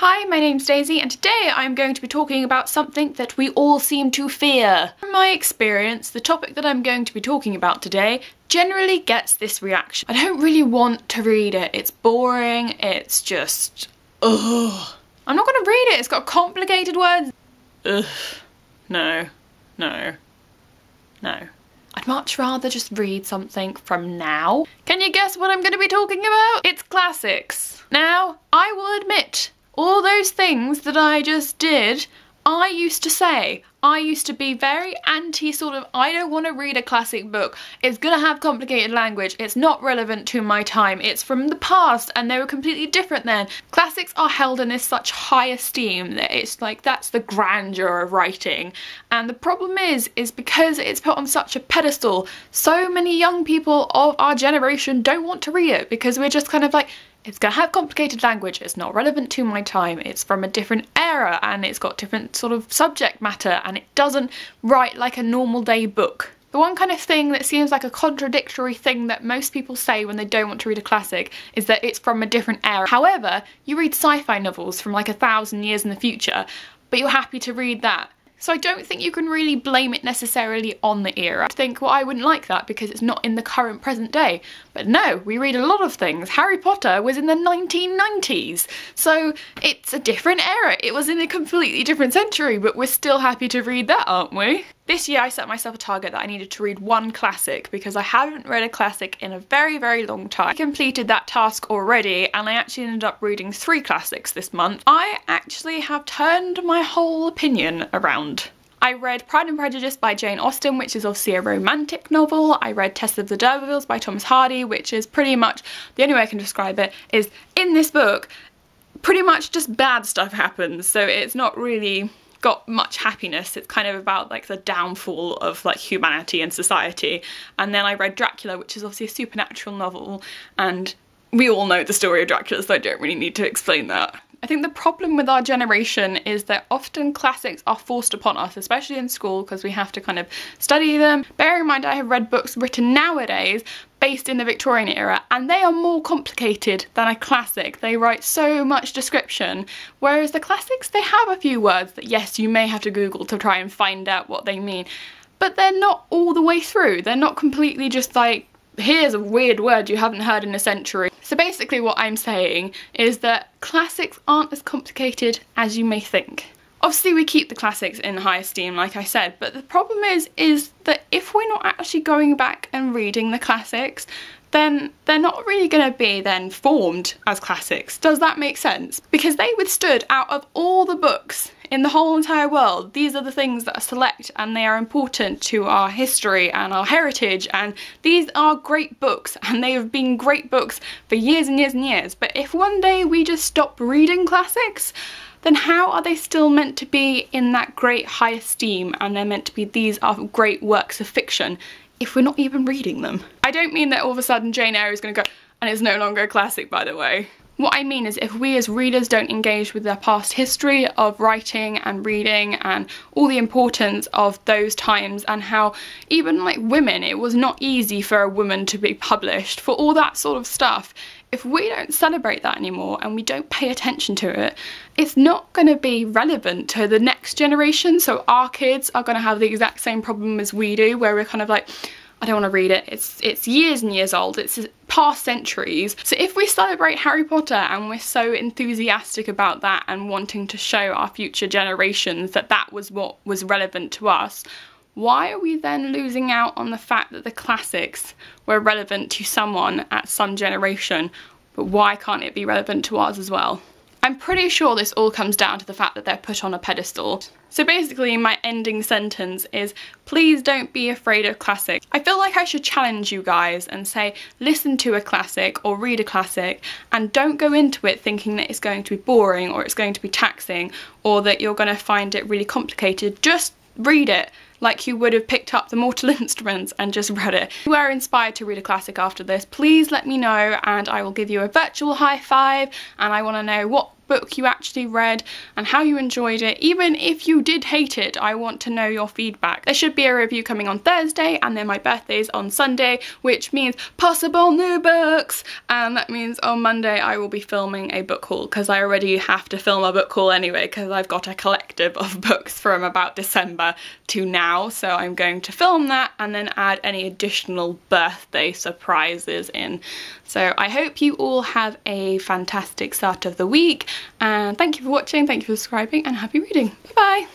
Hi, my name's Daisy and today I'm going to be talking about something that we all seem to fear. From my experience, the topic that I'm going to be talking about today generally gets this reaction. I don't really want to read it. It's boring, it's just... ugh. I'm not gonna read it, it's got complicated words. Ugh. No. No. No. I'd much rather just read something from now. Can you guess what I'm gonna be talking about? It's classics. Now, I will admit, all those things that I just did, I used to say. I used to be very anti I don't want to read a classic book. It's gonna have complicated language. It's not relevant to my time. It's from the past and they were completely different then. Classics are held in this such high esteem that it's like that's the grandeur of writing. And the problem is because it's put on such a pedestal, so many young people of our generation don't want to read it because we're just kind of like, it's gonna have complicated language, it's not relevant to my time, it's from a different era and it's got different sort of subject matter and it doesn't write like a normal day book. The one kind of thing that seems like a contradictory thing that most people say when they don't want to read a classic is that it's from a different era. However, you read sci-fi novels from like 1,000 years in the future, but you're happy to read that. So I don't think you can really blame it necessarily on the era. I think, well, I wouldn't like that because it's not in the current present day. But no, we read a lot of things. Harry Potter was in the 1990s. So it's a different era. It was in a completely different century, but we're still happy to read that, aren't we? This year I set myself a target that I needed to read one classic because I haven't read a classic in a very, very long time. I completed that task already and I actually ended up reading 3 classics this month. I actually have turned my whole opinion around. I read Pride and Prejudice by Jane Austen, which is obviously a romantic novel. I read Test of the D'Urbervilles by Thomas Hardy, which is pretty much, the only way I can describe it is, in this book, pretty much just bad stuff happens, so it's not really got much happiness. It's kind of about like the downfall of like humanity and society. And then I read Dracula, which is obviously a supernatural novel, and we all know the story of Dracula, so I don't really need to explain that. I think the problem with our generation is that often classics are forced upon us, especially in school, because we have to kind of study them. Bearing in mind I have read books written nowadays based in the Victorian era, and they are more complicated than a classic. They write so much description, whereas the classics, they have a few words that yes, you may have to Google to try and find out what they mean, but they're not all the way through. They're not completely just like, here's a weird word you haven't heard in a century. So basically what I'm saying is that classics aren't as complicated as you may think. Obviously we keep the classics in high esteem, like I said, but the problem is that if we're not actually going back and reading the classics, then they're not really going to be then formed as classics. Does that make sense? Because they withstood, out of all the books in the whole entire world, these are the things that are select and they are important to our history and our heritage, and these are great books and they have been great books for years and years and years. But if one day we just stop reading classics, then how are they still meant to be in that great high esteem and they're meant to be these are great works of fiction if we're not even reading them? I don't mean that all of a sudden Jane Eyre is going to go, and it's no longer a classic, by the way. What I mean is if we as readers don't engage with their past history of writing and reading and all the importance of those times and how even like women, it was not easy for a woman to be published, for all that sort of stuff. If we don't celebrate that anymore and we don't pay attention to it, it's not going to be relevant to the next generation. So our kids are going to have the exact same problem as we do, where we're kind of like, I don't want to read it. It's years and years old. It's past centuries. So if we celebrate Harry Potter and we're so enthusiastic about that and wanting to show our future generations that that was what was relevant to us, why are we then losing out on the fact that the classics were relevant to someone at some generation, but why can't it be relevant to us as well? I'm pretty sure this all comes down to the fact that they're put on a pedestal. So basically my ending sentence is, please don't be afraid of classics. I feel like I should challenge you guys and say, listen to a classic or read a classic and don't go into it thinking that it's going to be boring or it's going to be taxing or that you're going to find it really complicated. Just read it like you would have picked up the Mortal Instruments and just read it. If you are inspired to read a classic after this, please let me know and I will give you a virtual high five, and I want to know what book you actually read and how you enjoyed it. Even if you did hate it, I want to know your feedback. There should be a review coming on Thursday, and then my birthday's on Sunday, which means possible new books, and that means on Monday I will be filming a book haul, because I already have to film a book haul anyway because I've got a collective of books from about December to now, so I'm going to film that and then add any additional birthday surprises in. So I hope you all have a fantastic start of the week, and thank you for watching, thank you for subscribing, and happy reading. Bye bye!